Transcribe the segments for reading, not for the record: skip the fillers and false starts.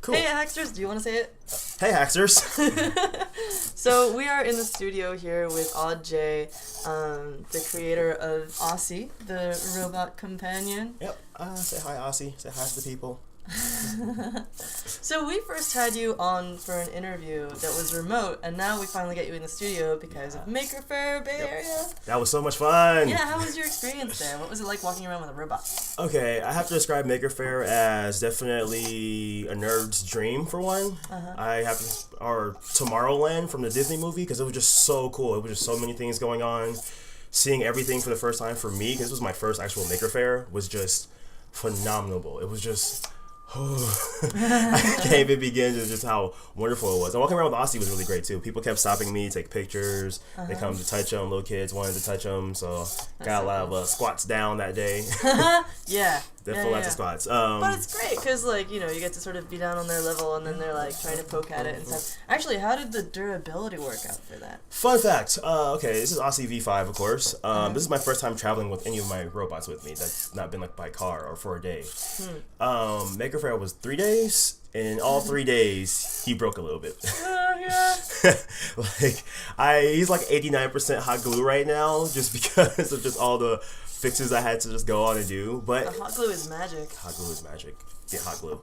Cool. Hey, Hacksters, do you want to say it? Hey, Hacksters. So we are in the studio here with Odd Jayy, the creator of Aussie, the robot companion. Yep. Say hi, Aussie. Say hi to the people. So we first had you on for an interview that was remote, and now we finally get you in the studio because of Maker Faire, Bay Area. That was so much fun. Yeah, how was your experience there? What was it like walking around with a robot? Okay, I have to describe Maker Faire as definitely a nerd's dream for one. Or Tomorrowland from the Disney movie, because it was just so cool. It was just so many things going on. Seeing everything for the first time for me, because this was my first actual Maker Faire, was just phenomenal. It was just... I can't even begin to just how wonderful it was. And walking around with Aussie was really great too. People kept stopping me, take pictures. They come to touch them. Little kids wanted to touch them, so got a lot of squats down that day. Yeah. Definitely lots of squats. But it's great because, like, you know, you get to sort of be down on their level, and then they're like trying to poke at it and stuff. Actually, how did the durability work out for that? Fun fact. Okay, this is Aussie V5, of course. This is my first time traveling with any of my robots with me. That's not been like by car or for a day. Maker Faire was 3 days, and in all 3 days, he broke a little bit. Yeah. He's like 89% hot glue right now, just because of just all the fixes I had to just go on and do. But the hot glue is magic. Hot glue is magic. Get hot glue.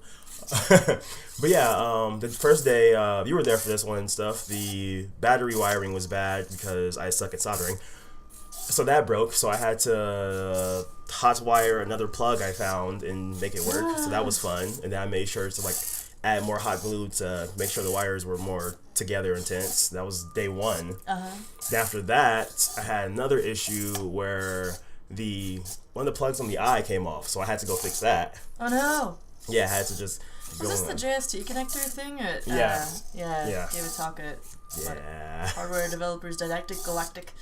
But yeah, the first day, you were there for this one and stuff. The battery wiring was bad because I suck at soldering. So that broke, so I had to hot wire another plug I found and make it work. So that was fun. And then I made sure to like add more hot glue to make sure the wires were more together and tense. That was day one. After that, I had another issue where one of the plugs on the eye came off, so I had to go fix that. Oh no! Yeah, I had to just Was this the JST connector thing? At, yeah. Gave a talk at Hardware Developers Didactic Galactic.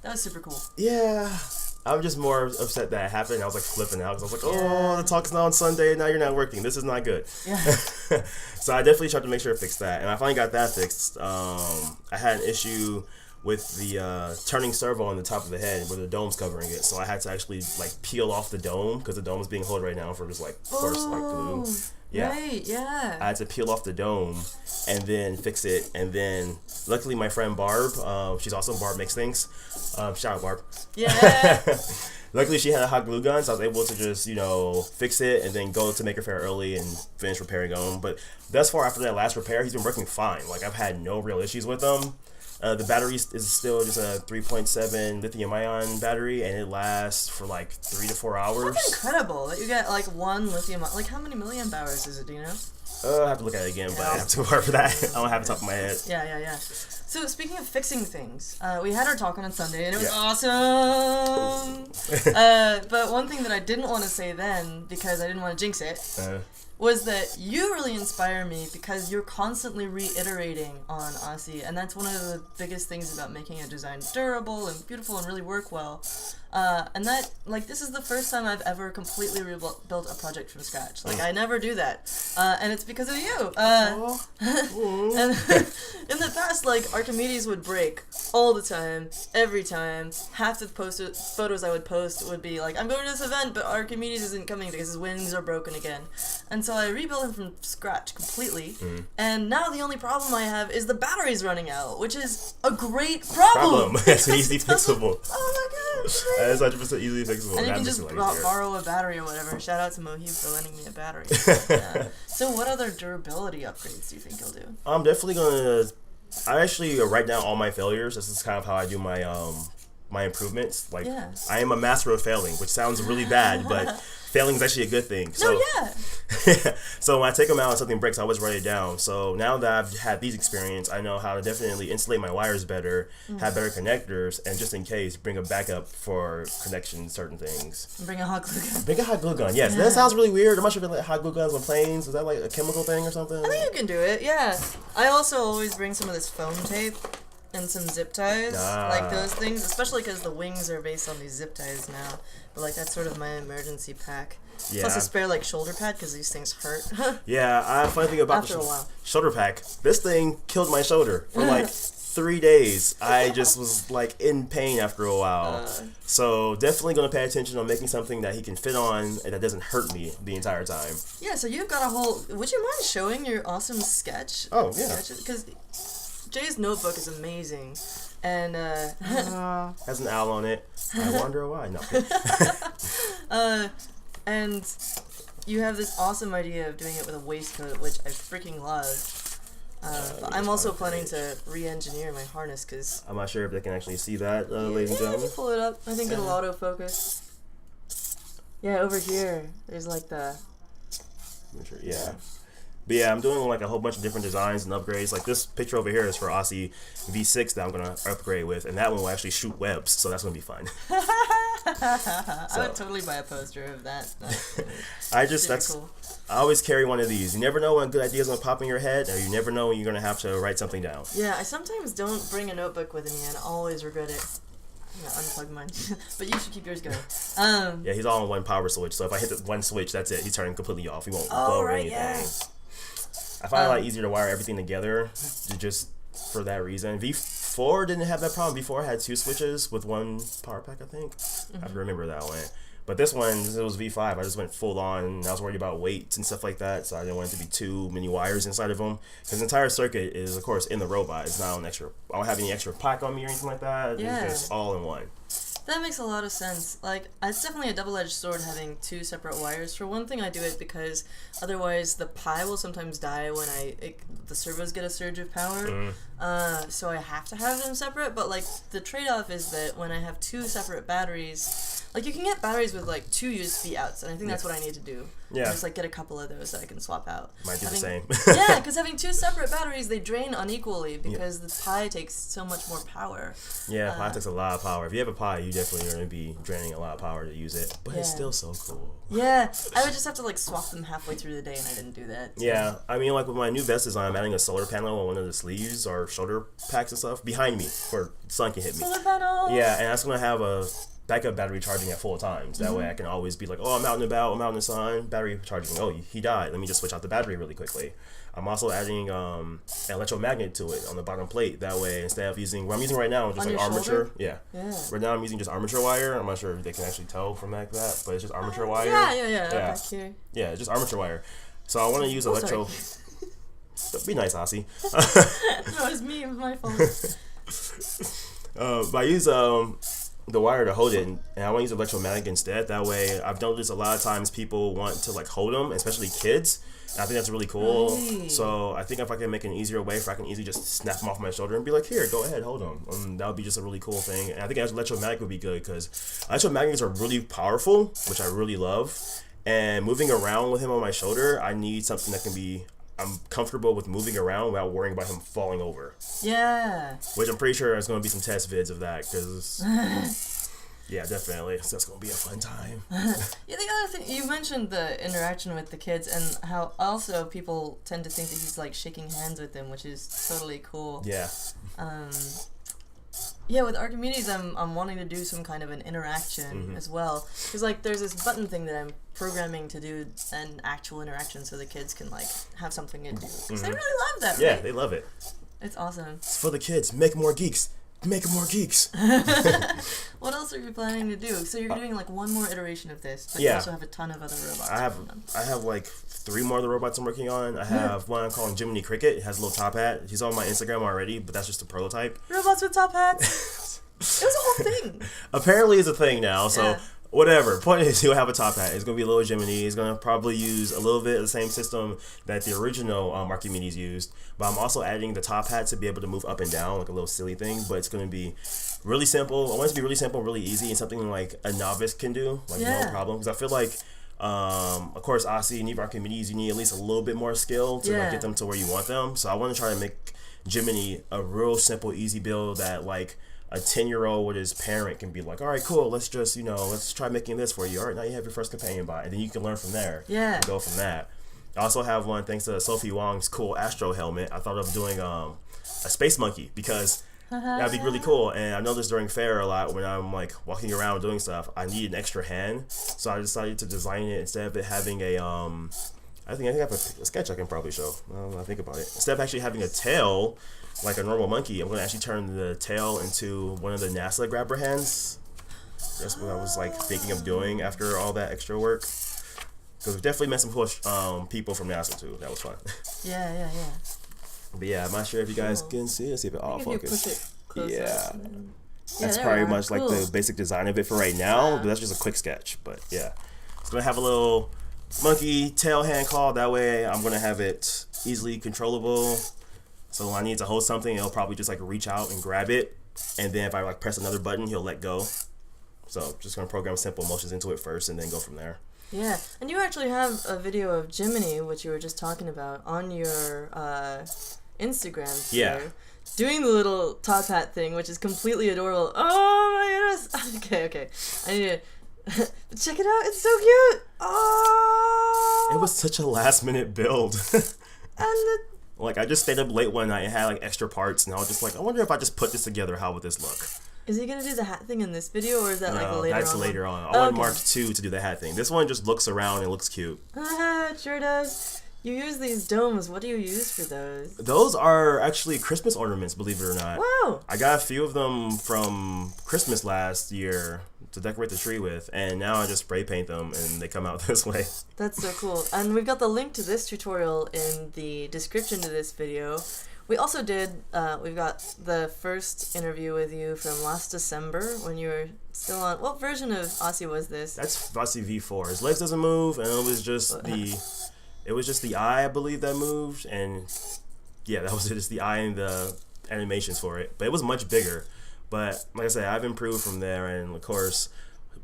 That was super cool. Yeah. I was just more upset that it happened. I was like flipping out because I was like, oh, the talk's not on Sunday, now you're not working. This is not good. Yeah. So I definitely tried to make sure to fix that. And I finally got that fixed. I had an issue with the turning servo on the top of the head where the dome's covering it. So I had to actually like peel off the dome because the dome is being held right now for just like course like glue. Yeah. Right, yeah. I had to peel off the dome and then fix it. And then luckily my friend Barb, she's awesome. Barb makes things. Shout out Barb. Yeah. Luckily she had a hot glue gun, so I was able to just, fix it and then go to Maker Faire early and finish repairing them. But thus far after that last repair, he's been working fine. Like I've had no real issues with them. The battery is still just a 3.7 lithium-ion battery, and it lasts for like 3 to 4 hours. That's incredible that you get like one lithium. Like how many milliamp hours is it? Do you know? I have to look at it again, but I have to work for that. I don't have it top of my head. Yeah. So speaking of fixing things, we had our talk on Sunday, and it was awesome. But one thing that I didn't want to say then, because I didn't want to jinx it, was that you really inspire me because you're constantly reiterating on Aussie, and that's one of the biggest things about making a design durable and beautiful and really work well. And that, like, this is the first time I've ever completely rebuilt a project from scratch. Like, I never do that. And it's because of you. And in the past, like, Archimedes would break all the time, every time. Half the photos I would post would be like, I'm going to this event, but Archimedes isn't coming because his wings are broken again. And so I rebuilt him from scratch completely. And now the only problem I have is the battery's running out, which is a great problem. It's easily fixable. Oh my gosh. That is 100% easily fixable. And you can just borrow a battery or whatever. Shout out to Mohib for lending me a battery. So what other durability upgrades do you think you'll do? I'm definitely gonna. I actually write down all my failures. This is kind of how I do my my improvements. Like I am a master of failing, which sounds really bad, but failing is actually a good thing. So, so when I take them out and something breaks, I always write it down. So now that I've had these experience, I know how to definitely insulate my wires better, have better connectors, and just in case, bring a backup for connection certain things. Bring a hot glue gun. Bring a hot glue gun, yes. That sounds really weird. I'm not sure if like hot glue guns on planes. Is that like a chemical thing or something? I think you can do it, yeah. I also always bring some of this foam tape and some zip ties, like those things, especially because the wings are based on these zip ties now. But like that's sort of my emergency pack. Yeah. Plus a spare like shoulder pad because these things hurt. Yeah, funny thing about the shoulder pack, this thing killed my shoulder for like 3 days. I just was like in pain after a while. So definitely going to pay attention on making something that he can fit on and that doesn't hurt me the entire time. Yeah, so you've got a whole... Would you mind showing your awesome sketch? Oh, yeah. Because Jay's notebook is amazing. And, has an owl on it. I wonder why. No. And you have this awesome idea of doing it with a waistcoat, which I freaking love. But I'm also planning to re-engineer my harness, because... I'm not sure if they can actually see that, ladies and gentlemen. Pull it up. I think it'll autofocus. Yeah, over here, there's like the... Sure, yeah. But yeah, I'm doing like a whole bunch of different designs and upgrades. Like this picture over here is for Aussie V6 that I'm going to upgrade with, and that one will actually shoot webs, so that's going to be fun. I would totally buy a poster of that. Cool. I always carry one of these. You never know when a good idea is going to pop in your head, or you never know when you're going to have to write something down. Yeah, I sometimes don't bring a notebook with me, and I always regret it. I'm going to unplug mine. But you should keep yours going. Yeah, he's all on one power switch, so if I hit the one switch, that's it. He's turning completely off. He won't glow or anything. Yeah. I find it a lot easier to wire everything together just for that reason. V4 didn't have that problem. V4 had 2 switches with 1 power pack, I think. I have to remember that one. But this one, it was V5. I just went full on, and I was worried about weights and stuff like that, so I didn't want it to be too many wires inside of them. Because the entire circuit is, of course, in the robot. It's not an extra. I don't have any extra pack on me or anything like that. Yeah. It's just all in one. That makes a lot of sense. Like, it's definitely a double-edged sword having 2 separate wires. For one thing, I do it because otherwise the Pi will sometimes die when the servos get a surge of power. So I have to have them separate. But like the trade-off is that when I have 2 separate batteries, like you can get batteries with like 2 USB outs, and I think that's what I need to do. Yeah. Just like get a couple of those that I can swap out. Might do the same. Yeah, because having 2 separate batteries, they drain unequally because the Pi takes so much more power. Yeah, Pi takes a lot of power. If you have a Pi, you definitely are going to be draining a lot of power to use it. But it's still so cool. Yeah, I would just have to like swap them halfway through the day, and I didn't do that. So. Yeah, I mean, like with my new vest design, I'm adding a solar panel on one of the sleeves or shoulder packs and stuff behind me where the sun can hit me. Solar panel! Yeah, and that's going to have a backup battery charging at full times. That way I can always be like, oh, I'm out and about, I'm out in the sun, battery charging. Oh, he died. Let me just switch out the battery really quickly. I'm also adding an electromagnet to it on the bottom plate. That way, instead of using what I'm using right now, just like armature. Shoulder? Yeah. Right now I'm using just armature wire. I'm not sure if they can actually tell from that, but it's just armature wire. Yeah. Back here. Yeah, just armature wire. So I want to use electro. Be nice, Aussie. No, it's me. It was my fault. But I use the wire to hold it, and I want to use electromagnet instead. That way, I've noticed a lot of times people want to like hold them, especially kids. And I think that's really cool. Right. So I think if I can make an easier way where I can easily just snap them off my shoulder and be like, here, go ahead, hold them. That would be just a really cool thing. And I think electromagnet would be good because electromagnets are really powerful, which I really love. And moving around with him on my shoulder, I need something that can be... I'm comfortable with moving around without worrying about him falling over. Yeah. Which I'm pretty sure there's going to be some test vids of that because... Yeah, definitely. So that's going to be a fun time. Yeah, the other thing, you mentioned the interaction with the kids and how also people tend to think that he's like shaking hands with them, which is totally cool. Yeah. Yeah, with Archimedes, I'm wanting to do some kind of an interaction as well. Because, like, there's this button thing that I'm programming to do an actual interaction so the kids can, like, have something to do. Because they really love that, Yeah, right? they love it. It's awesome. It's for the kids. Make more geeks. Make more geeks. What else are you planning to do? So you're doing, like, one more iteration of this, but you also have a ton of other robots. I have, like, 3 more of the robots I'm working on. I have one I'm calling Jiminy Cricket. It has a little top hat. He's on my Instagram already, but that's just a prototype. Robots with top hats. It was a whole thing. Apparently it's a thing now, so whatever. Point is, he'll have a top hat. It's going to be a little Jiminy. He's going to probably use a little bit of the same system that the original Archimedes used, but I'm also adding the top hat to be able to move up and down, like a little silly thing, but it's going to be really simple. I want it to be really simple, really easy, and something like a novice can do, like no problem, because I feel like of course, Aussie and Archimedes, you need at least a little bit more skill to like, get them to where you want them. So I want to try to make Jiminy a real simple, easy build that like a 10-year-old with his parent can be like, all right, cool, let's just, let's try making this for you. All right, now you have your first companion bot, and then you can learn from there. Yeah. And go from that. I also have one thanks to Sophie Wong's cool Astro helmet. I thought of doing a space monkey because that'd be really cool. And I noticed during fair a lot when I'm like walking around doing stuff, I need an extra hand. So I decided to design it instead of it having a I think I have a sketch I can probably show. I think about it. Instead of actually having a tail like a normal monkey, I'm gonna actually turn the tail into one of the NASA grabber hands. That's what I was like thinking of doing after all that extra work. Because we definitely met some cool people from NASA too. That was fun. Yeah. But yeah, I'm not sure if you guys can see it. Let's see if it all focus. Yeah. That's probably much like the basic design of it for right now. But that's just a quick sketch. But yeah, it's gonna have a little monkey tail hand claw. That way, I'm gonna have it easily controllable. So when I need to hold something, it'll probably just like reach out and grab it. And then if I like press another button, he'll let go. So just gonna program simple motions into it first, and then go from there. Yeah, and you actually have a video of Jiminy, which you were just talking about, on your Instagram today, doing the little top hat thing, which is completely adorable. Oh my goodness! Okay, I need to check it out. It's so cute. Oh! It was such a last minute build. And like I just stayed up late one night and had like extra parts, and I was just like, I wonder if I just put this together, how would this look? Is he gonna do the hat thing in this video, or is that like later on? That's later on. I want Mark 2 to do the hat thing. This one just looks around and looks cute. It sure does. You use these domes. What do you use for those? Those are actually Christmas ornaments, believe it or not. Wow. I got a few of them from Christmas last year to decorate the tree with, and now I just spray paint them and they come out this way. That's so cool. And we've got the link to this tutorial in the description to this video. We also did, we've got the first interview with you from last December when you were still on, what version of Aussie was this? That's Aussie V4. His legs doesn't move, and it was just the eye, I believe, that moved, and yeah, that was just the eye and the animations for it. But it was much bigger. But like I said, I've improved from there, and of course,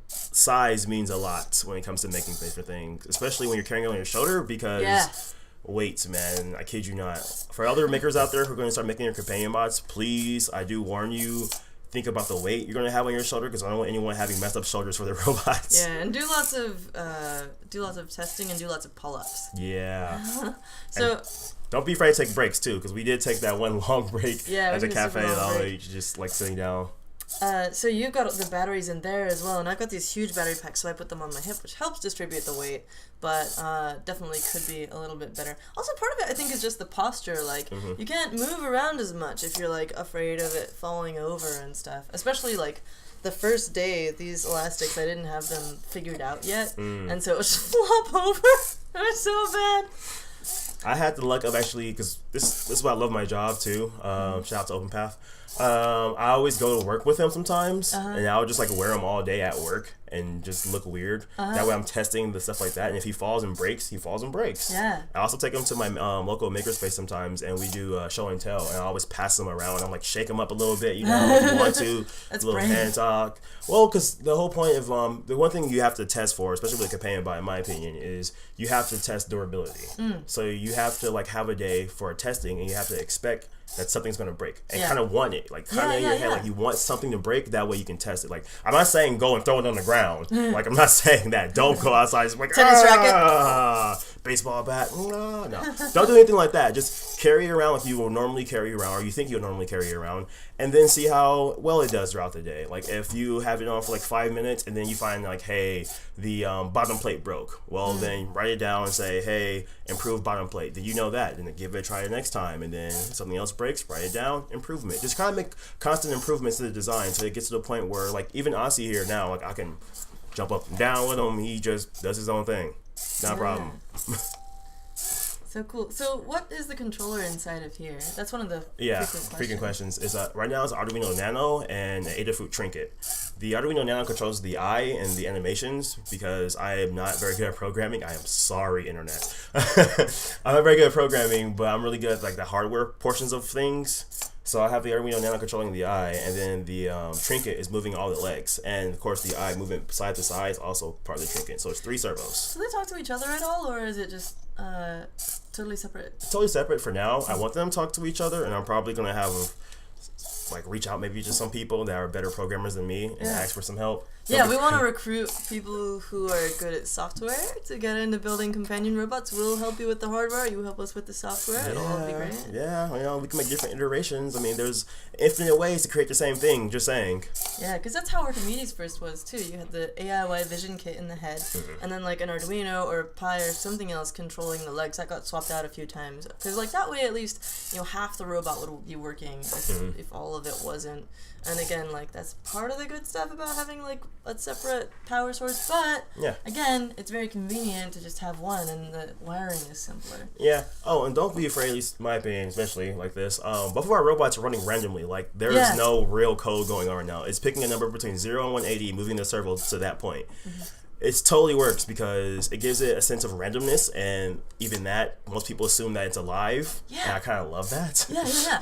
size means a lot when it comes to making things for things, especially when you're carrying it on your shoulder, because weight, man, I kid you not. For other makers out there who are going to start making your companion bots, please, I do warn you, think about the weight you're going to have on your shoulder, because I don't want anyone having messed up shoulders for their robots. Yeah, and do lots of testing and do lots of pull-ups. Yeah. So don't be afraid to take breaks too, because we did take that one long break at the cafe. Just like sitting down. So you've got the batteries in there as well, and I've got these huge battery packs, so I put them on my hip, which helps distribute the weight, but definitely could be a little bit better. Also, part of it, I think, is just the posture. Like, you can't move around as much if you're, like, afraid of it falling over and stuff. Especially, like, the first day, these elastics, I didn't have them figured out yet, and so it would just flop over. It was so bad. I had the luck of actually, because this is why I love my job, too. Shout out to OpenPath. I always go to work with him sometimes, and I'll just like wear him all day at work and just look weird. That way I'm testing the stuff like that, and if he falls and breaks, he falls and breaks. Yeah. I also take him to my local makerspace sometimes, and we do show and tell, and I always pass him around. I'm like, shake him up a little bit, you know, if you want to. That's a little brave. hand talk. Well, because the whole point of the one thing you have to test for, especially with a companion bot, in my opinion, is you have to test durability. So you have to like have a day for testing, and you have to expect that something's gonna break and kind of want it, like kind of in your head, like you want something to break. That way you can test it. Like I'm not saying go and throw it on the ground. Like I'm not saying that. Don't go outside. It's like Tennis racket, baseball bat. No, don't do anything like that. Just carry it around like you will normally carry around, or you think you'll normally carry it around, and then see how well it does throughout the day. Like if you have it on for like 5 minutes, and then you find like, hey, the bottom plate broke. Well, then write it down and say, hey, improve bottom plate. Then you know that. Then give it a try the next time, and then something else breaks, write it down, improvement. Just kind of make constant improvements to the design, so it gets to the point where like even Aussie here now, like I can jump up and down with him. He just does his own thing. Not a problem. So cool. So what is the controller inside of here? That's one of the frequent questions. Is right now it's Arduino Nano and an Adafruit Trinket. The Arduino Nano controls the eye and the animations, because I am not very good at programming. I am sorry, internet. I'm not very good at programming, but I'm really good at like the hardware portions of things. So I have the Arduino Nano controlling the eye, and then the Trinket is moving all the legs, and of course the eye movement side to side is also part of the Trinket. So it's 3 servos. Do they talk to each other at all, or is it just totally separate? Totally separate for now. I want them to talk to each other, and I'm probably gonna have like reach out maybe to some people that are better programmers than me and ask for some help. Yeah, we want to recruit people who are good at software to get into building companion robots. We'll help you with the hardware. You help us with the software. It'll all be great. Yeah, we can make different iterations. I mean, there's infinite ways to create the same thing. Just saying. Yeah, because that's how Archimedes first was too. You had the AIY vision kit in the head, and then like an Arduino or Pi or something else controlling the legs. That got swapped out a few times. Because like that way, at least half the robot would be working if all of it wasn't. And again, like that's part of the good stuff about having like a separate power source. But again, it's very convenient to just have one, and the wiring is simpler. Yeah. Oh, and don't be afraid. At least in my opinion, especially like this. Both of our robots are running randomly. Like there is no real code going on right now. It's picking a number between 0 and 180, moving the servo to that point. It totally works because it gives it a sense of randomness, and even that, most people assume that it's alive. Yeah. And I kind of love that. Yeah.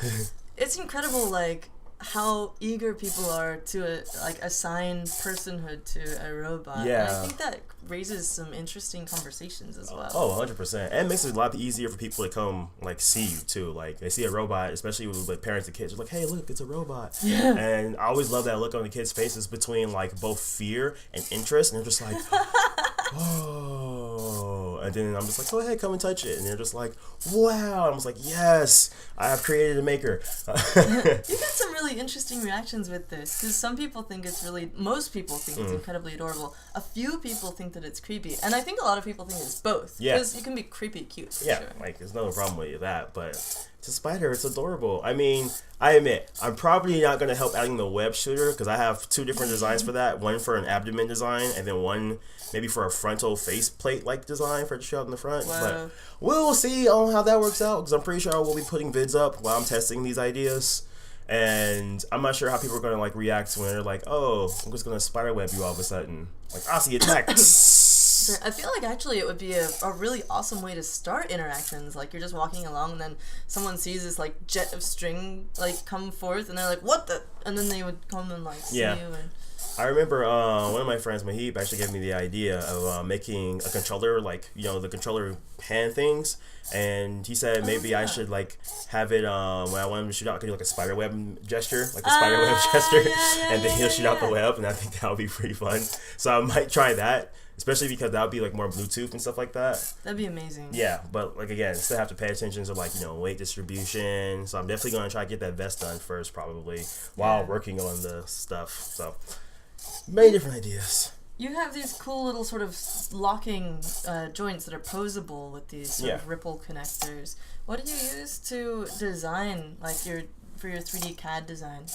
It's incredible, like how eager people are to assign personhood to a robot. Yeah. And I think that raises some interesting conversations as well. Oh, 100%. And it makes it a lot easier for people to come like see you too. Like they see a robot, especially with like parents and kids, they're like, hey, look, it's a robot. Yeah. And I always love that look on the kids' faces between like both fear and interest, and they're just like, oh. And then I'm just like, go ahead, come and touch it. And they're just like, wow. I was like, yes, I have created a maker. You got some really interesting reactions with this, because most people think it's incredibly adorable. A few people think that it's creepy, and I think a lot of people think it's both. Yeah. Because you can be creepy cute, for sure. Like there's no problem with that, but it's a spider. It's adorable. I mean, I admit, I'm probably not going to help adding the web shooter, because I have 2 different designs for that. One for an abdomen design, and then one maybe for a frontal faceplate-like design for it to show out in the front. Wow. But we'll see on how that works out, because I'm pretty sure I will be putting vids up while I'm testing these ideas. And I'm not sure how people are going to like react when they're like, oh, I'm just going to spiderweb you all of a sudden. Like, Aussie attack. I feel like actually it would be a really awesome way to start interactions. Like you're just walking along and then someone sees this like jet of string like come forth and they're like, what the? And then they would come and like see you. And I remember one of my friends, Mahib, actually gave me the idea of making a controller, like, the controller hand things. And he said maybe I should like have it when I want him to shoot out, I could do like a spider web gesture, like the spider web gesture, and then he'll shoot out the web, and I think that would be pretty fun. So I might try that, especially because that would be like more Bluetooth and stuff like that. That'd be amazing. Yeah, but like again, still have to pay attention to like weight distribution. So I'm definitely gonna try to get that vest done first, probably while working on the stuff. So many different ideas. You have these cool little sort of locking joints that are posable with these sort of ripple connectors. What do you use to design, like for your 3D CAD design?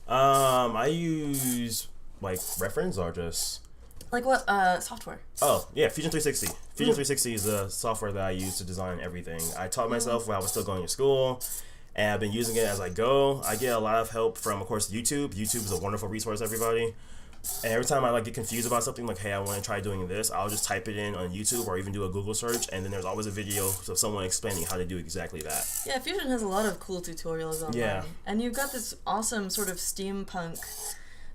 I use like reference or just like what software? Oh yeah, Fusion 360. Fusion 360 is the software that I use to design everything. I taught myself while I was still going to school, and I've been using it as I go. I get a lot of help from, of course, YouTube. YouTube is a wonderful resource, everybody. And every time I like get confused about something, like, hey, I want to try doing this, I'll just type it in on YouTube or even do a Google search, and then there's always a video of someone explaining how to do exactly that. Yeah, Fusion has a lot of cool tutorials online. Yeah. And you've got this awesome sort of steampunk.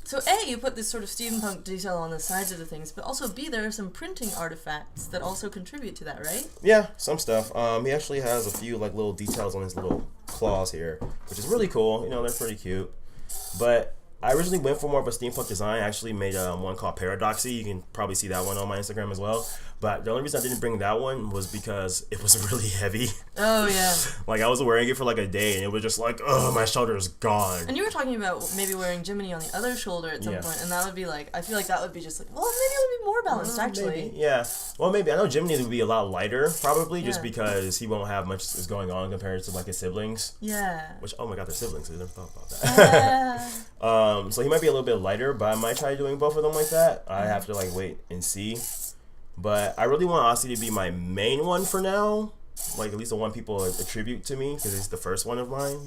So A, you put this sort of steampunk detail on the sides of the things, but also B, there are some printing artifacts that also contribute to that, right? Yeah, some stuff. He actually has a few like little details on his little claws here, which is really cool. They're pretty cute. But I originally went for more of a steampunk design. I actually made one called Paradoxy. You can probably see that one on my Instagram as well. But the only reason I didn't bring that one was because it was really heavy. Oh, yeah. Like, I was wearing it for like a day, and it was just like, oh, my shoulder is gone. And you were talking about maybe wearing Jiminy on the other shoulder at some point, and that would be like, I feel like that would be just like, well, maybe it would be more balanced, actually. Maybe, yeah. Well, maybe. I know Jiminy would be a lot lighter, probably, just because he won't have much is going on compared to like his siblings. Yeah. Which, oh my god, they're siblings. I never thought about that. So he might be a little bit lighter, but I might try doing both of them like that. I have to like wait and see. But I really want Aussie to be my main one for now. Like, at least the one people attribute to me, because it's the first one of mine,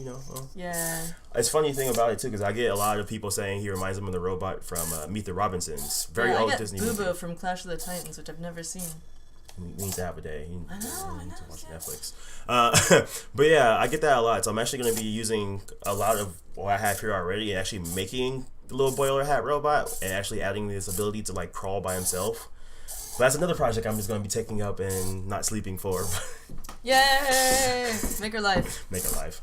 Yeah. It's funny thing about it, too, because I get a lot of people saying he reminds them of the robot from Meet the Robinsons. Very old Disney movie. Boo Boo from Clash of the Titans, which I've never seen. We need to have a day. I know. We need to watch Netflix. But yeah, I get that a lot. So I'm actually going to be using a lot of what I have here already and actually making the little boiler hat robot and actually adding this ability to like crawl by himself. But that's another project I'm just going to be taking up and not sleeping for. Yay! Make her life. Make her life.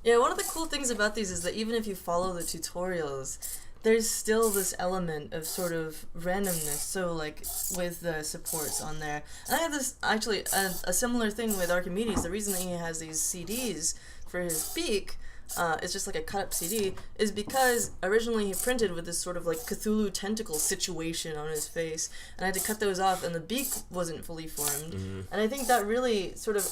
Yeah, one of the cool things about these is that even if you follow the tutorials, there's still this element of sort of randomness. So, like, with the supports on there. And I have this, actually, a similar thing with Archimedes. The reason that he has these CDs for his beak, it's just like a cut-up CD, is because originally he printed with this sort of, like, Cthulhu tentacle situation on his face, and I had to cut those off, and the beak wasn't fully formed. Mm-hmm. And I think that really sort of,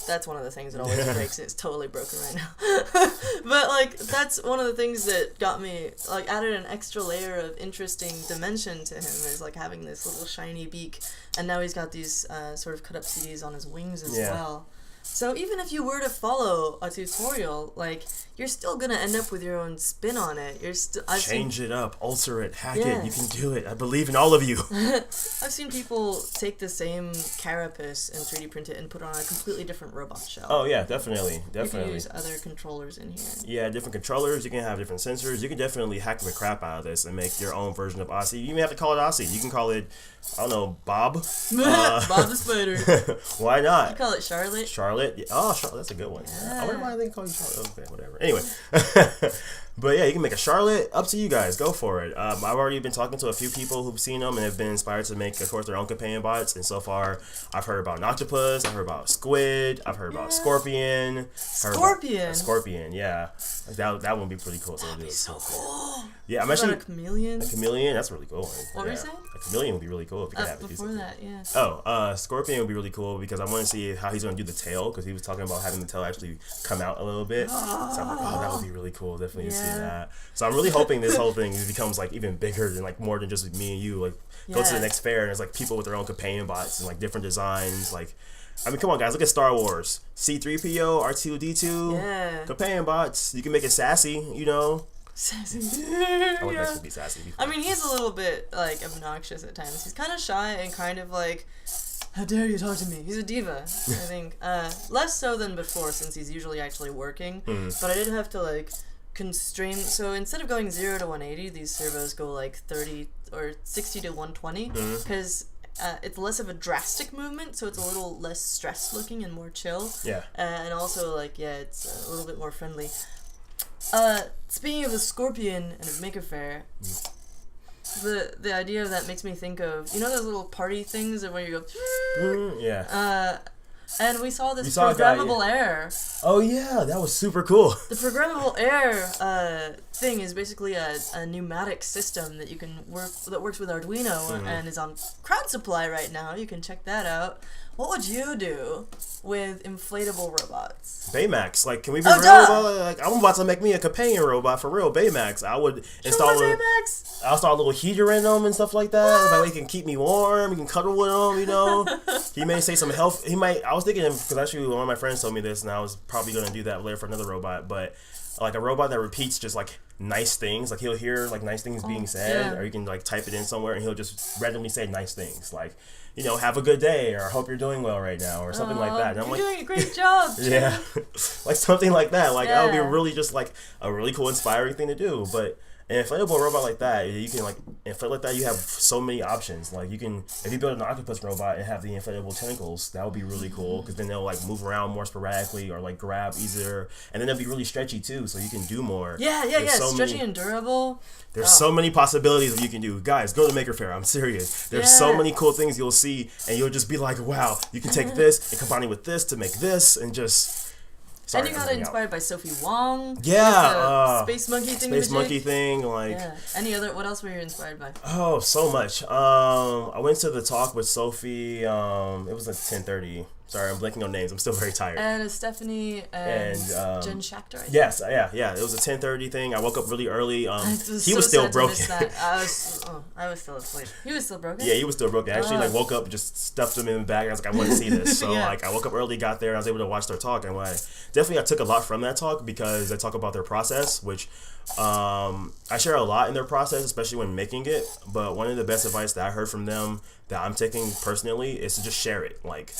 that's one of the things that always breaks it. It's totally broken right now. But, like, that's one of the things that got me, like, added an extra layer of interesting dimension to him, is, like, having this little shiny beak, and now he's got these sort of cut-up CDs on his wings as well. So even if you were to follow a tutorial, like, you're still gonna end up with your own spin on it. You're still change it up, alter it, hack it. You can do it. I believe in all of you. I've seen people take the same carapace and 3D print it and put it on a completely different robot shell. Oh yeah, definitely. You can use other controllers in here. Yeah, different controllers. You can have different sensors. You can definitely hack the crap out of this and make your own version of Aussie. You even have to call it Aussie. You can call it, I don't know, Bob. Bob the Spider. Why not? You call it Charlotte. Charlotte. Oh, Charlotte. That's a good one. Yeah. I wonder why they call you Charlotte. Okay, whatever. Anyway. But yeah, you can make a Charlotte. Up to you guys. Go for it. I've already been talking to a few people who've seen them and have been inspired to make, of course, their own companion bots. And so far, I've heard about an octopus. I've heard about squid. I've heard about scorpion. Scorpion, yeah. That one would be pretty cool. That'd be so cool. Yeah, I'm actually... a chameleon? A chameleon? That's a really cool one. What were you saying? A chameleon would be really cool if you could have it. Before that, yeah. Oh, scorpion would be really cool because I want to see how he's going to do the tail, because he was talking about having the tail actually come out a little bit. So I'm like, that would be really cool. Definitely to see that. So I'm really hoping this whole thing becomes like even bigger than like more than just me and you. Like go to the next fair and there's like people with their own companion bots and like different designs. Like, I mean, come on guys, look at Star Wars. C-3PO, R2-D2, companion bots. You can make it sassy, you know. Sassy. I want that to be sassy. I mean, he's a little bit like obnoxious at times. He's kind of shy and kind of like, how dare you talk to me? He's a diva, I think. Less so than before, since he's usually actually working. But I did have to like constrain. So instead of going 0 to 180, these servos go like 30 or 60 to 120 because it's less of a drastic movement, so it's a little less stressed looking and more chill. Yeah. And also like it's a little bit more friendly. Speaking of the scorpion and of Maker Faire, the idea of that makes me think of, you know those little party things where you go yeah. And we saw this programmable air. Oh yeah, that was super cool. The programmable air thing is basically a pneumatic system that you can that works with Arduino and is on Crowd Supply right now. You can check that out. What would you do with inflatable robots? Baymax, like, can we be real about it? Like, I'm about to make me a companion robot for real. Baymax, I would install I'll install a little heater in them and stuff like that. That way he can keep me warm. He can cuddle with them, you know. He may say some health. I was thinking, because actually one of my friends told me this, and I was probably going to do that later for another robot. But like a robot that repeats just like nice things, like he'll hear like nice things being said, or you can like type it in somewhere and he'll just randomly say nice things, like, you know, have a good day, or hope you're doing well right now, or something like that. And I'm you're like, doing a great job. Yeah, like something like that. Like that would be really just like a really cool, inspiring thing to do. But an inflatable robot like that, you can like inflate like that. You have so many options. Like you can, if you build an octopus robot and have the inflatable tentacles, that would be really cool because then they'll like move around more sporadically or like grab easier, and then they'll be really stretchy too, so you can do more. Yeah. Stretchy and durable. There's so many possibilities that you can do. Guys, go to Maker Faire. I'm serious. There's so many cool things you'll see, and you'll just be like, wow, you can take this and combine it with this to make this, and just... Sorry, and you got it inspired by Sophie Wong. Yeah. Space Monkey thing. Space Monkey thing, like... Yeah. What else were you inspired by? Oh, so much. I went to the talk with Sophie. It was like 10:30. Sorry, I'm blanking on names. I'm still very tired. And Stephanie and Jen Schachter, I think. Yes, yeah. It was a 10:30 thing. I woke up really early. He was still broken. I was still asleep. He was still broken? Yeah, he was still broken. I actually like woke up, just stuffed him in the bag. I was like, I want to see this. So like, I woke up early, got there, and I was able to watch their talk. And I took a lot from that talk because they talk about their process, which I share a lot in their process, especially when making it. But one of the best advice that I heard from them that I'm taking personally is to just share it. Like,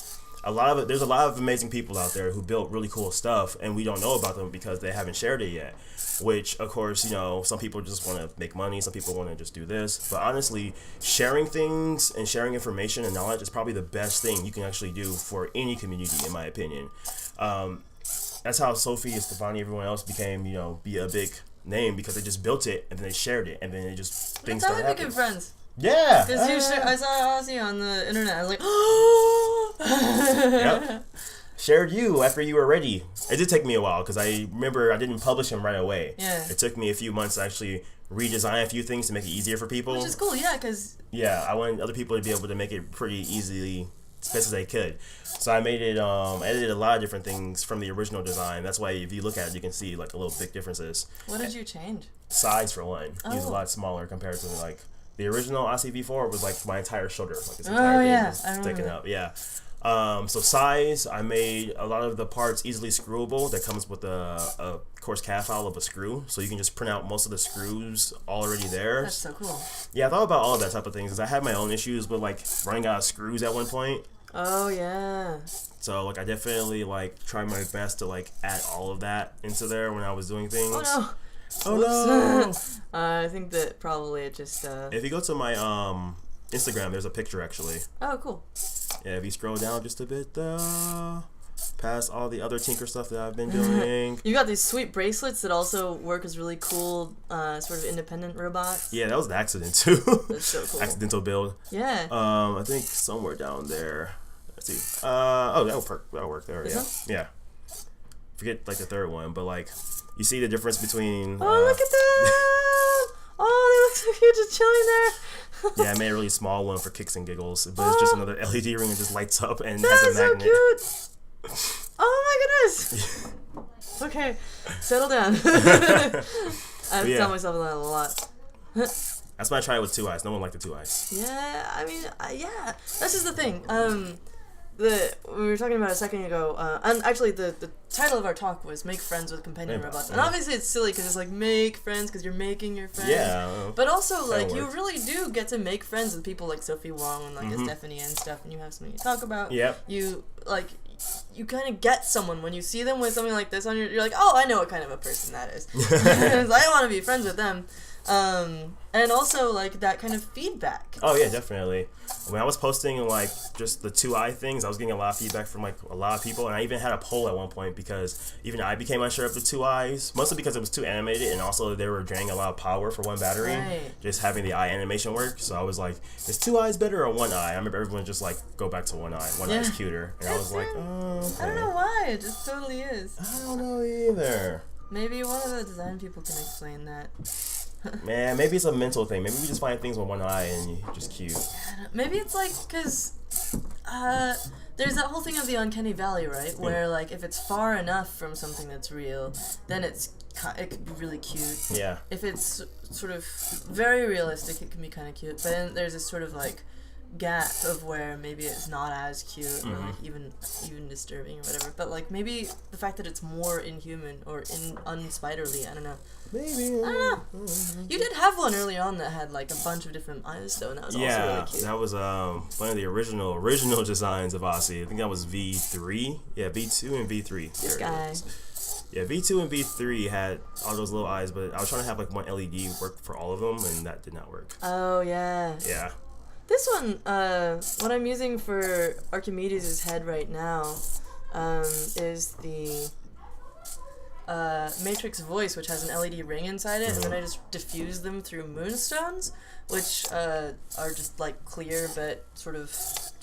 there's a lot of amazing people out there who built really cool stuff, and we don't know about them because they haven't shared it yet. Which, of course, you know, some people just want to make money, some people want to just do this. But honestly, sharing things and sharing information and knowledge is probably the best thing you can actually do for any community, in my opinion. that's how Sophie and Stefani, everyone else became, be a big name because they just built it and then they shared it and then it just things That's how started we happening. became friends. Yeah. Because I saw Ozzy on the internet. I was like, Yep. Shared you after you were ready. It did take me a while because I remember I didn't publish him right away. Yeah. It took me a few months to actually redesign a few things to make it easier for people. Which is cool, yeah, because... Yeah, I wanted other people to be able to make it pretty easily, as best as they could. So I made it, edited a lot of different things from the original design. That's why if you look at it, you can see like a little big differences. What did you change? Size for one. Oh. He was a lot smaller compared to like the original ICV4 was like my entire shoulder. Like this entire thing was sticking up. Yeah. So size, I made a lot of the parts easily screwable. That comes with a coarse CAD file of a screw, so you can just print out most of the screws already there. That's so cool. Yeah, I thought about all of that type of things because I had my own issues with like running out of screws at one point. Oh yeah. So like I definitely like tried my best to like add all of that into there when I was doing things. Oh no. Oh no. I think that probably it just. If you go to my Instagram, there's a picture actually. Oh cool. Yeah, if you scroll down just a bit, past all the other Tinker stuff that I've been doing. You got these sweet bracelets that also work as really cool, sort of independent robots. Yeah, that was an accident too. That's so cool. Accidental build. Yeah. I think somewhere down there. Let's see. That'll work there. Yeah. Forget like the third one, but like you see the difference between. Oh, look at that! Oh, they look so cute just chilling there. Yeah, I made a really small one for kicks and giggles, but it's just another LED ring that just lights up and That has is a magnet. so cute. Oh my goodness. Okay, settle down. I tell myself that a lot. That's why I tried it with two eyes. No one liked the two eyes. Yeah, I mean, yeah. That's just the thing. We were talking about a second ago, and actually the title of our talk was "Make Friends with Companion Robots," and obviously it's silly because it's like make friends because you're making your friends. Yeah. But also like you really do get to make friends with people like Sophie Wong and like Stephanie and stuff, and you have something to talk about. Yep. You like. You kind of get someone when you see them with something like this on you're like, oh, I know what kind of a person that is. I want to be friends with them. And also like that kind of feedback. Oh yeah, definitely. When I was posting like just the two eye things, I was getting a lot of feedback from like a lot of people, and I even had a poll at one point because even I became unsure of the two eyes, mostly because it was too animated, and also they were draining a lot of power for one battery. Right. Just having the eye animation work. So I was like, is two eyes better or one eye? I remember everyone just like go back to one eye. One eye's cuter, and I was like, oh. Okay. I don't know why. It just totally is. I don't know either. Maybe one of the design people can explain that. Man, maybe it's a mental thing. Maybe we just find things with one eye and you're just cute. Maybe it's like because there's that whole thing of the uncanny valley, right? Where like if it's far enough from something that's real, then it could be really cute. Yeah. If it's sort of very realistic, it can be kind of cute. But then there's this sort of like gap of where maybe it's not as cute or like even disturbing or whatever. But like maybe the fact that it's more inhuman or unspiderly, I don't know. Maybe. I don't know. You did have one early on that had like a bunch of different eyes though, and that was also really cute. That was one of the original designs of Aussie. I think that was V3. Yeah, V2 and V3. This guy. Yeah, V2 and V3 had all those little eyes, but I was trying to have like one LED work for all of them, and that did not work. Oh yeah. Yeah. This one, what I'm using for Archimedes' head right now, is the Matrix Voice, which has an LED ring inside it, and then I just diffuse them through moonstones, which are just like clear but sort of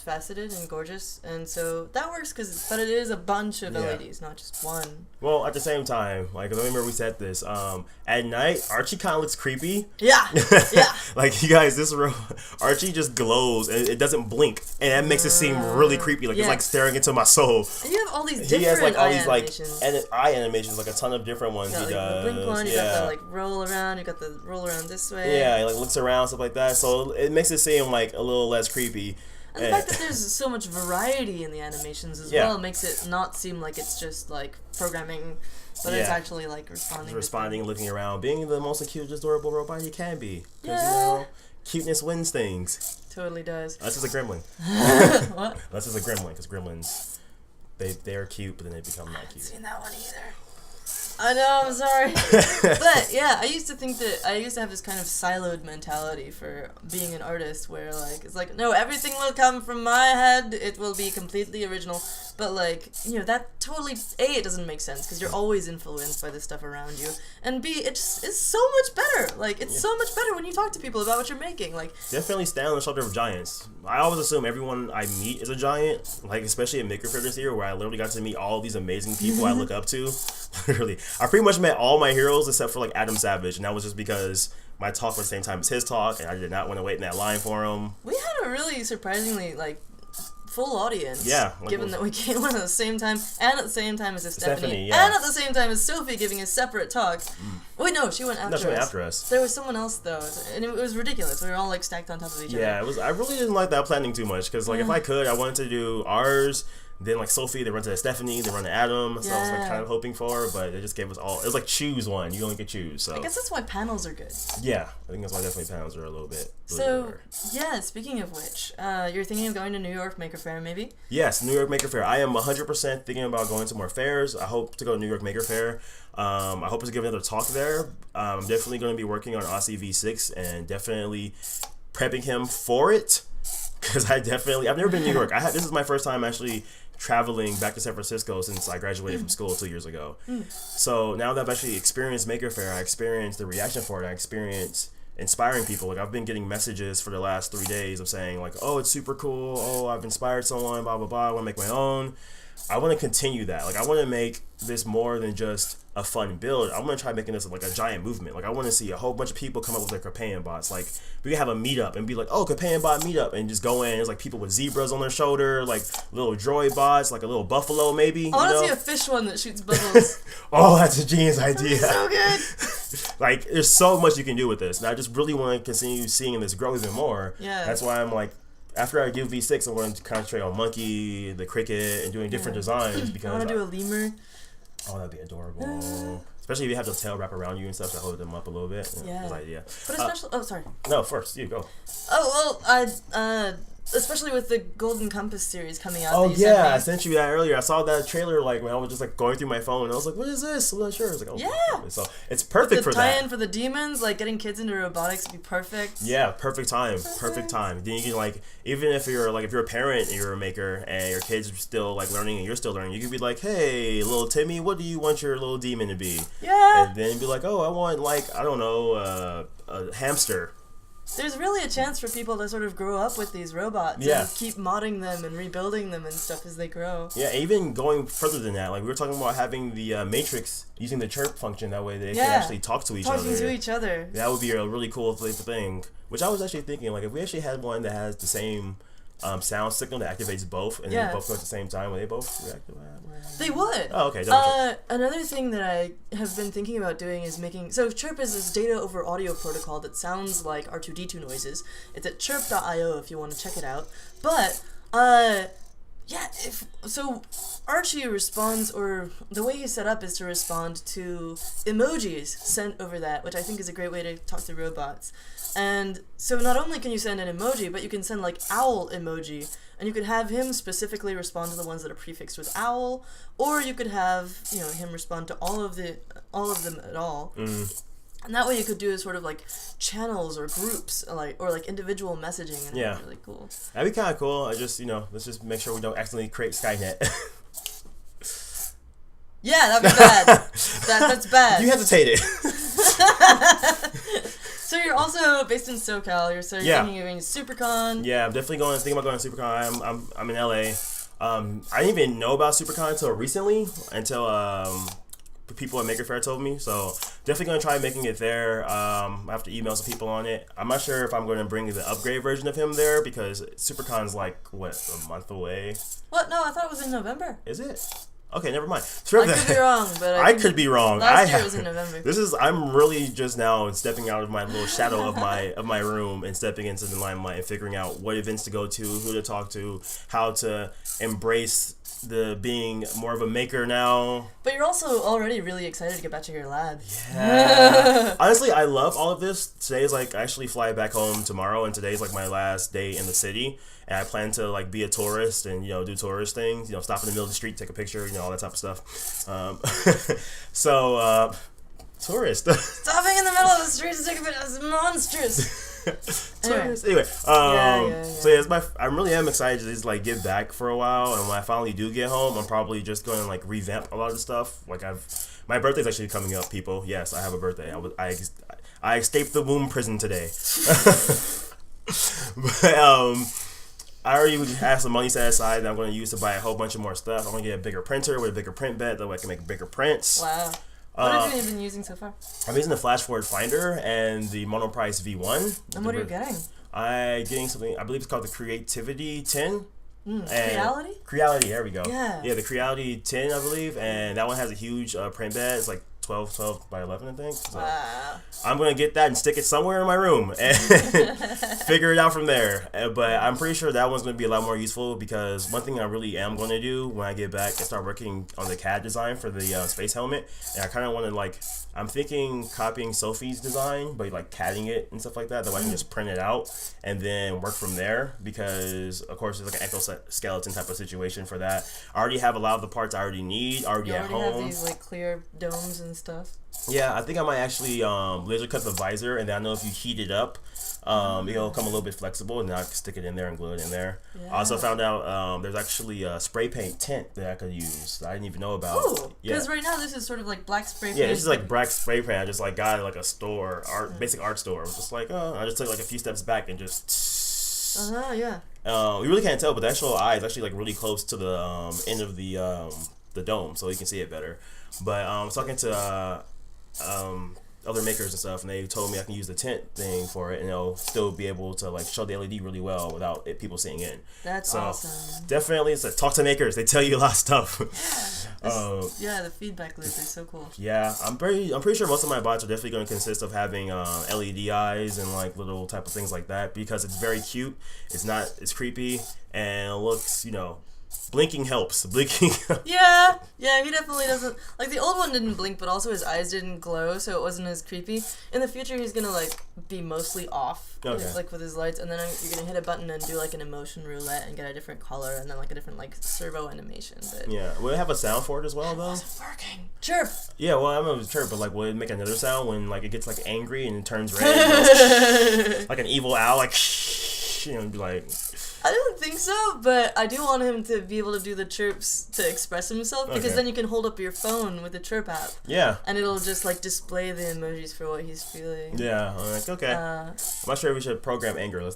faceted and gorgeous, and so that works but it is a bunch of LEDs, not just one. Well, at the same time, like I remember we said this, at night Archie kind of looks creepy. Yeah. Like you guys, Archie just glows and it doesn't blink, and that makes it seem really creepy. Like it's like staring into my soul. And you have all these different he has like all these animations. eye animations, like a ton of different ones. You got, he does. The blink one, you got the like roll around, you got the roll around this way. Yeah, he like looks around, stuff like that. So it makes it seem like a little less creepy. And the fact that there's so much variety in the animations as well makes it not seem like it's just like programming, but it's actually like responding, looking around, being the most cute, adorable robot you can be. Because, cuteness wins things. Totally does. Unless it's a gremlin. What? Unless it's a gremlin, because gremlins, they're cute, but then they become not cute. I haven't seen that one either. I know, I'm sorry. But yeah, I used to have this kind of siloed mentality for being an artist where like it's like, no, everything will come from my head, it will be completely original. but like, you know, that totally, A, it doesn't make sense because you're always influenced by the stuff around you, and B, it just is so much better. Like, it's so much better when you talk to people about what you're making. Like, definitely stand on the shoulder of giants. I always assume everyone I meet is a giant, like especially at Maker Faire this year, where I literally got to meet all these amazing people I look up to. Literally, I pretty much met all my heroes except for like Adam Savage, and that was just because my talk was the same time as his talk, and I did not want to wait in that line for him. We had a really surprisingly like full audience. Yeah. Like given that we came on at the same time, and at the same time as Stephanie, yeah. and at the same time as Sophie giving a separate talk. Wait, no, she went after us. No, she went after us. There was someone else though, and it was ridiculous. We were all like stacked on top of each other. Yeah, it was. I really didn't like that planning too much because like if I could, I wanted to do ours. Then like Sophie, they run to Stephanie, they run to Adam. So I was like kind of hoping for, but they just gave us all. It was like choose one. You only get choose. So I guess that's why panels are good. Yeah, I think that's why definitely panels are a little bit. So yeah, speaking of which, you're thinking of going to New York Maker Faire, maybe? Yes, New York Maker Faire. I am 100% thinking about going to more fairs. I hope to go to New York Maker Faire. I hope to give another talk there. I'm definitely going to be working on Aussie V6 and definitely prepping him for it. Because I've never been to New York. This is my first time actually traveling back to San Francisco since I graduated from school 2 years ago. So now that I've actually experienced Maker Faire, I experienced the reaction for it, I experienced inspiring people. Like I've been getting messages for the last 3 days of saying like, oh, it's super cool. Oh, I've inspired someone, blah, blah, blah. I want to make my own. I want to continue that. Like I want to make this more than just a fun build. I want to try making this like a giant movement. Like I want to see a whole bunch of people come up with their companion bots. Like we can have a meetup and be like, oh, companion bot meetup, and just go in. There's like people with zebras on their shoulder, like little droid bots, like a little buffalo maybe. I want to see a fish one that shoots bubbles. Oh, that's a genius idea. So good. Like there's so much you can do with this, and I just really want to continue seeing this grow even more. Yeah. That's why I'm like, after I do V6, I'm going to concentrate on Monkey, the Cricket, and doing different designs because I want to do a lemur. Oh, that'd be adorable. Especially if you have the tail wrap around you and stuff to hold them up a little bit. Yeah. Good idea. But especially, oh, sorry. No, first, you go. Oh, well, especially with the Golden Compass series coming out. Oh, yeah, I sent you that earlier. I saw that trailer, like, when I was just, like, going through my phone, and I was like, what is this? I'm not sure. I was like, oh, yeah. So, it's perfect for that. The tie-in for the demons, like, getting kids into robotics would be perfect. Yeah, perfect time. Perfect time. Then you can, like, even if you're a parent and you're a maker, and your kids are still, like, learning, and you're still learning, you could be like, hey, little Timmy, what do you want your little demon to be? Yeah. And then be like, oh, I want, like, I don't know, a hamster. There's really a chance for people to sort of grow up with these robots and keep modding them and rebuilding them and stuff as they grow. Yeah, even going further than that, like we were talking about having the Matrix using the chirp function, that way they can actually talk to each other. Talking to each other. That would be a really cool thing, which I was actually thinking, like if we actually had one that has the same sound signal that activates both, and then both go at the same time, would they both react? They would. Oh, okay. Another thing that I have been thinking about doing is making... So Chirp is this data over audio protocol that sounds like R2-D2 noises. It's at chirp.io if you want to check it out. But, so Archie responds, or the way he's set up is to respond to emojis sent over that, which I think is a great way to talk to robots. And so not only can you send an emoji, but you can send like owl emoji, and you could have him specifically respond to the ones that are prefixed with owl, or you could have, you know, him respond to all of them at all. And that way you could do sort of like channels or groups, or individual messaging, and it'd be really cool. That'd be kind of cool. I just, let's just make sure we don't accidentally create Skynet. Yeah, that'd be bad. That's bad. You hesitated. So you're also based in SoCal. You're thinking of going to SuperCon. Yeah, I'm definitely thinking about going to SuperCon. I'm in LA. I didn't even know about SuperCon until recently, until the people at Maker Faire told me. So definitely going to try making it there. I have to email some people on it. I'm not sure if I'm going to bring the upgrade version of him there because SuperCon's like, what, a month away? What? No, I thought it was in November. Is it? Okay, never mind. I could be wrong, but I could be wrong. Last year it was in November. I'm really just now stepping out of my little shadow of my room and stepping into the limelight and figuring out what events to go to, who to talk to, how to embrace the being more of a maker now. But you're also already really excited to get back to your lab. Yeah. Honestly, I love all of this. Today is like I actually fly back home tomorrow, and today's like my last day in the city. And I plan to like be a tourist and do tourist things. Stop in the middle of the street, take a picture, all that type of stuff. Tourist. Stopping in the middle of the street to take a picture is monstrous. Anyway. So yeah, I really am excited to just like get back for a while, and when I finally do get home, I'm probably just going to like revamp a lot of the stuff. Like my birthday's actually coming up, people. Yes, I have a birthday. I escaped the womb prison today. But I already have some money set aside that I'm going to use to buy a whole bunch of more stuff. I'm going to get a bigger printer with a bigger print bed, that way I can make bigger prints. Wow. What have you been using so far? I'm using the Flash Forward Finder and the Monoprice V1. And what are you getting? I'm getting something, I believe it's called the Creativity 10. Creality? Creality, there we go. Yeah. Yeah, the Creality 10, I believe, and that one has a huge print bed. It's like 12 by 11, I think. So wow. I'm going to get that and stick it somewhere in my room and figure it out from there. But I'm pretty sure that one's going to be a lot more useful, because one thing I really am going to do when I get back is start working on the CAD design for the space helmet. And I kind of want to, like, I'm thinking copying Sophie's design, but like CADing it and stuff like that. That way I can just print it out and then work from there, because of course it's like an exoskeleton type of situation for that. I already have a lot of the parts I already need already at home. Have these like clear domes and stuff. Yeah, I think I might actually laser cut the visor, and then I know if you heat it up, it'll come a little bit flexible, and then I can stick it in there and glue it in there. Yeah. I also found out there's actually a spray paint tint that I could use that I didn't even know about. Oh, because right now this is sort of like black spray paint. Yeah, this is like black spray paint. I just like got it like a store, basic art store. I was just like, I just took like a few steps back and just. Yeah. You really can't tell, but the actual eye is actually like really close to the end of the dome, so you can see it better. But I was talking to other makers and stuff, and they told me I can use the tint thing for it, and it'll still be able to like show the LED really well without people seeing in. That's awesome. Definitely, it's like talk to makers. They tell you a lot of stuff. Yeah, the feedback loop is so cool. Yeah, I'm pretty sure most of my bots are definitely going to consist of having LED eyes and like little type of things like that, because it's very cute. It's creepy, and it looks, blinking helps. Yeah, he definitely doesn't. Like, the old one didn't blink, but also his eyes didn't glow, so it wasn't as creepy. In the future, he's gonna, like, be mostly off, like, with his lights, and then you're gonna hit a button and do, like, an emotion roulette and get a different color, and then, like, a different, like, servo animation. But yeah, will it have a sound for it as well, though? It wasn't working. Chirp! Yeah, well, I don't know if it's chirp, but, like, will it make another sound when, like, it gets, like, angry and it turns red? And like an evil owl, like, be like... I don't think so, but I do want him to be able to do the chirps to express himself, because then you can hold up your phone with the chirp app. Yeah. And it'll just, like, display the emojis for what he's feeling. Yeah, I'm like, okay. I'm not sure if we should program anger. We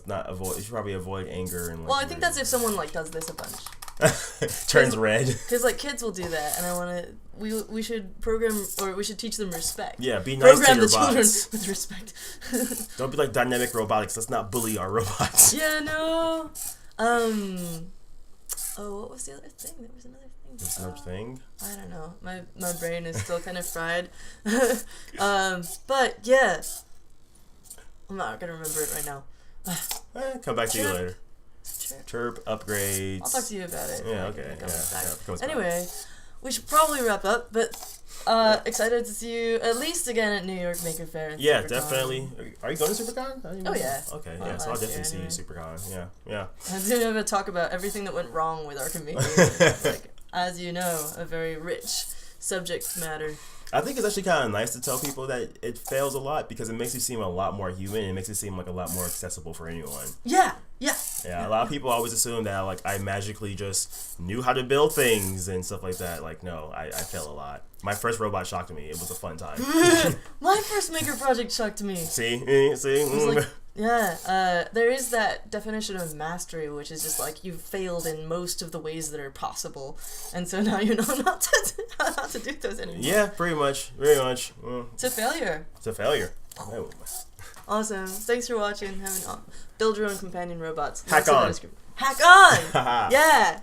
should probably avoid anger. And, like, well, I think that's if someone, like, does this a bunch. Turns red. Because, like, kids will do that, and I want to... We should program, or we should teach them respect. Yeah, be nice program to your the bots. children with respect. Don't be like dynamic robotics. Let's not bully our robots. Yeah, no. What was the other thing? There was another thing. There's another thing? I don't know. My brain is still kind of fried. But, yeah. I'm not going to remember it right now. Come back to you later. Chirp upgrades. I'll talk to you about it. Yeah, okay. Yeah, anyway, we should probably wrap up, but excited to see you at least again at New York Maker Faire. And yeah, SuperCon. Are you going to SuperCon? Oh, yeah. Okay, yeah, so I'll definitely see you at SuperCon. Yeah. I'm going to have a talk about everything that went wrong with Arkham Maker. Like, as you know, a very rich subject matter. I think it's actually kind of nice to tell people that it fails a lot, because it makes you seem a lot more human, and it makes it seem like a lot more accessible for anyone. Yeah. A lot of people always assume that like I magically just knew how to build things and stuff like that. Like, no, I fail a lot. My first robot shocked me. It was a fun time. My first maker project shocked me. See? Like, yeah, there is that definition of mastery, which is just like you've failed in most of the ways that are possible, and so now you know not to do those anymore. Yeah, pretty much. Very much. It's a failure. Oh. Awesome. Thanks for watching. Build your own companion robots. Hack on. Hack on! Yeah!